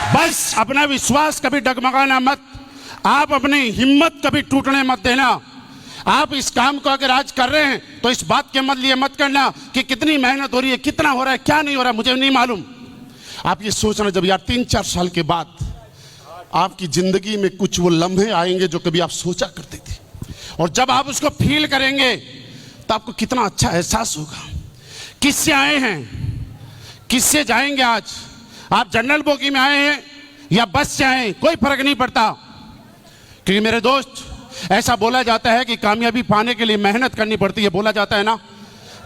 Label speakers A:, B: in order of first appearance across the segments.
A: बस अपना विश्वास कभी डगमगाना मत, आप अपनी हिम्मत कभी टूटने मत देना। आप इस काम को अगर आज कर रहे हैं तो इस बात के लिए मत करना कि कितनी मेहनत हो रही है, कितना हो रहा है, क्या नहीं हो रहा है, मुझे नहीं मालूम। आप ये सोचना, जब यार 3-4 साल के बाद आपकी जिंदगी में कुछ वो लम्हे आएंगे जो कभी आप सोचा करते थे, और जब आप उसको फील करेंगे तो आपको कितना अच्छा एहसास होगा। किससे आए हैं, किससे जाएंगे? आज आप जनरल बोगी में आए हैं या बस से आए हैं, कोई फर्क नहीं पड़ता। क्योंकि मेरे दोस्त, ऐसा बोला जाता है कि कामयाबी पाने के लिए मेहनत करनी पड़ती है, बोला जाता है ना।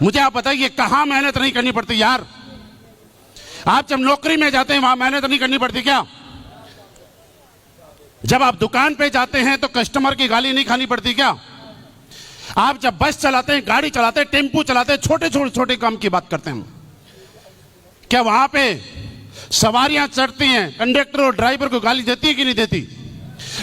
A: मुझे आप बताइए, कहां मेहनत नहीं करनी पड़ती यार? आप जब नौकरी में जाते हैं वहां मेहनत नहीं करनी पड़ती क्या? जब आप दुकान पे जाते हैं तो कस्टमर की गाली नहीं खानी पड़ती क्या? आप जब बस चलाते हैं, गाड़ी चलाते हैं, टेम्पू चलाते हैं, छोटे काम की बात करते हैं, क्या वहां पे सवारियां चढ़ती हैं, कंडक्टर और ड्राइवर को गाली देती है कि नहीं देती?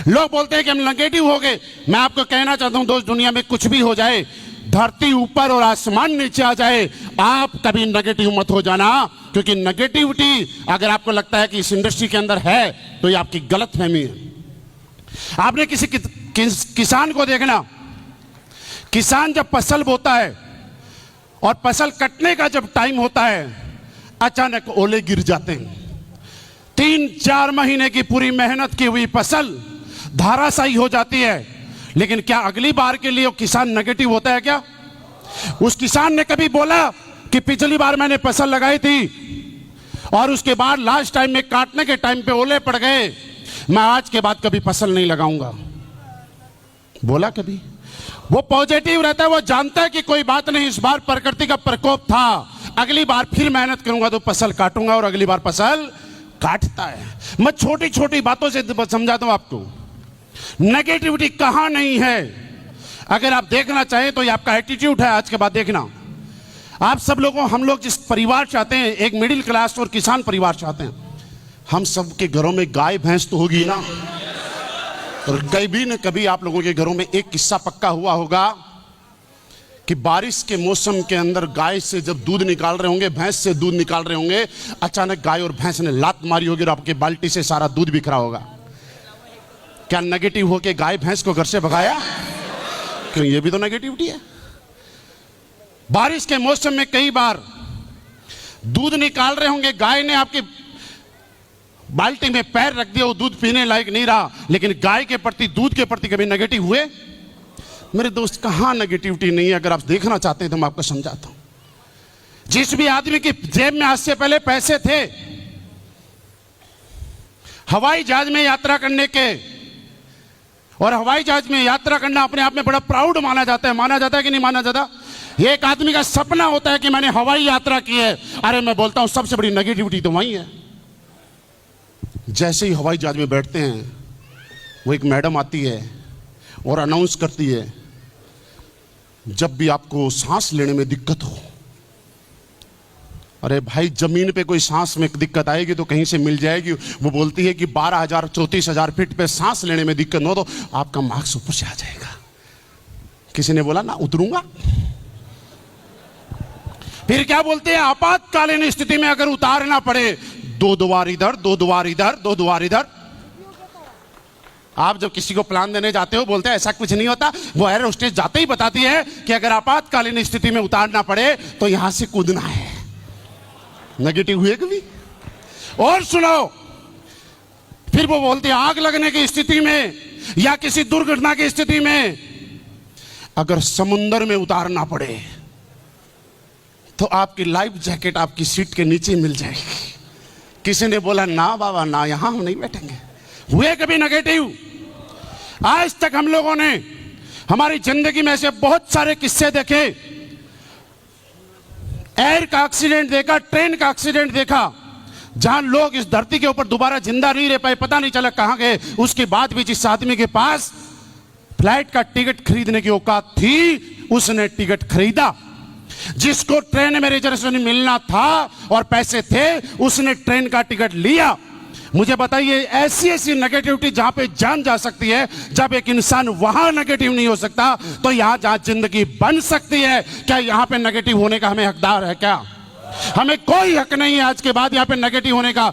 A: लोग बोलते हैं कि हम नेगेटिव हो गए। मैं आपको कहना चाहता हूं दोस्त, दुनिया में कुछ भी हो जाए, धरती ऊपर और आसमान नीचे आ जाए, आप कभी नेगेटिव मत हो जाना। क्योंकि नेगेटिविटी अगर आपको लगता है कि इस इंडस्ट्री के अंदर है तो ये आपकी गलतफहमी है। आपने किसी किसान को देखना, किसान जब फसल बोता है और फसल कटने का जब टाइम होता है, अचानक ओले गिर जाते हैं। 3-4 महीने की पूरी मेहनत की हुई फसल धाराशायी हो जाती है। लेकिन क्या अगली बार के लिए वो किसान नेगेटिव होता है क्या? उस किसान ने कभी बोला कि पिछली बार मैंने फसल लगाई थी और उसके बाद लास्ट टाइम में काटने के टाइम पे ओले पड़ गए, मैं आज के बाद कभी फसल नहीं लगाऊंगा? बोला कभी? वो पॉजिटिव रहता है, वो जानता है कि कोई बात नहीं, इस बार प्रकृति का प्रकोप था, अगली बार फिर मेहनत करूंगा तो फसल काटूंगा, और अगली बार फसल काटता है। मैं छोटी छोटी बातों से समझाता हूं आपको, नेगेटिविटी कहां नहीं है। अगर आप देखना चाहें तो ये आपका एटीट्यूड है। आज के बाद देखना, आप सब लोगों, हम लोग जिस परिवार चाहते हैं, एक मिडिल क्लास और किसान परिवार चाहते हैं, हम सब के घरों में गाय भैंस तो होगी ना। और कभी न कभी आप लोगों के घरों में एक किस्सा पक्का हुआ होगा कि बारिश के मौसम के अंदर गाय से जब दूध निकाल रहे होंगे, भैंस से दूध निकाल रहे होंगे, अचानक गाय और भैंस ने लात मारी होगी और आपके बाल्टी से सारा दूध बिखरा होगा। क्या नेगेटिव होके गाय भैंस को घर से भगाया? क्यों? ये भी तो नेगेटिविटी है। बारिश के मौसम में कई बार दूध निकाल रहे होंगे, गाय ने आपकी बाल्टी में पैर रख दिया, वो दूध पीने लायक नहीं रहा, लेकिन गाय के प्रति, दूध के प्रति कभी नेगेटिव हुए? मेरे दोस्त, कहां नेगेटिविटी नहीं है। अगर आप देखना चाहते हैं तो मैं आपको समझाता हूं। जिस भी आदमी की जेब में आज से पहले पैसे थे, हवाई जहाज में यात्रा करने के, और हवाई जहाज में यात्रा करना अपने आप में बड़ा प्राउड माना जाता है। माना जाता है कि नहीं माना जाता? एक आदमी का सपना होता है कि मैंने हवाई यात्रा की है। अरे मैं बोलता हूं सबसे बड़ी नेगेटिविटी तो वही है। जैसे ही हवाई जहाज में बैठते हैं, वो एक मैडम आती है और अनाउंस करती है, जब भी आपको सांस लेने में दिक्कत हो, अरे भाई जमीन पे कोई सांस में दिक्कत आएगी तो कहीं से मिल जाएगी। वो बोलती है कि 12,000 34,000 फीट पे सांस लेने में दिक्कत हो तो आपका मार्क्स ऊपर से आ जाएगा। किसी ने बोला ना उतरूंगा? फिर क्या बोलते हैं, आपातकालीन स्थिति में अगर उतारना पड़े, 2 द्वार इधर, 2 द्वार इधर, 2 द्वार इधर। आप जब किसी को प्लान देने जाते हो, बोलते हैं ऐसा कुछ नहीं होता। वो एयर होस्टेस जाते ही बताती है कि अगर आपातकालीन स्थिति में उतारना पड़े तो यहां से कूदना है। नेगेटिव हुए कभी? और सुनो, फिर वो बोलते हैं आग लगने की स्थिति में या किसी दुर्घटना की स्थिति में अगर समुद्र में उतारना पड़े तो आपकी लाइफ जैकेट आपकी सीट के नीचे मिल जाएगी। किसी ने बोला ना बाबा ना, यहां हम नहीं बैठेंगे। हुए कभी नेगेटिव? आज तक हम लोगों ने हमारी जिंदगी में ऐसे बहुत सारे किस्से देखे। एयर का एक्सीडेंट देखा, ट्रेन का एक्सीडेंट देखा, जहां लोग इस धरती के ऊपर दोबारा जिंदा नहीं रह पाए, पता नहीं चला कहां गए। उसके बाद भी जिस आदमी के पास फ्लाइट का टिकट खरीदने की औकात थी, उसने टिकट खरीदा। जिसको ट्रेन में रिजर्वेशन मिलना था और पैसे थे, उसने ट्रेन का टिकट लिया। मुझे बताइए, ऐसी ऐसी नेगेटिविटी जहां पे जान जा सकती है, जब एक इंसान वहां नेगेटिव नहीं हो सकता, तो यहां जहां जिंदगी बन सकती है, क्या यहां पे नेगेटिव होने का हमें हकदार है क्या? हमें कोई हक नहीं है आज के बाद यहां पे नेगेटिव होने का।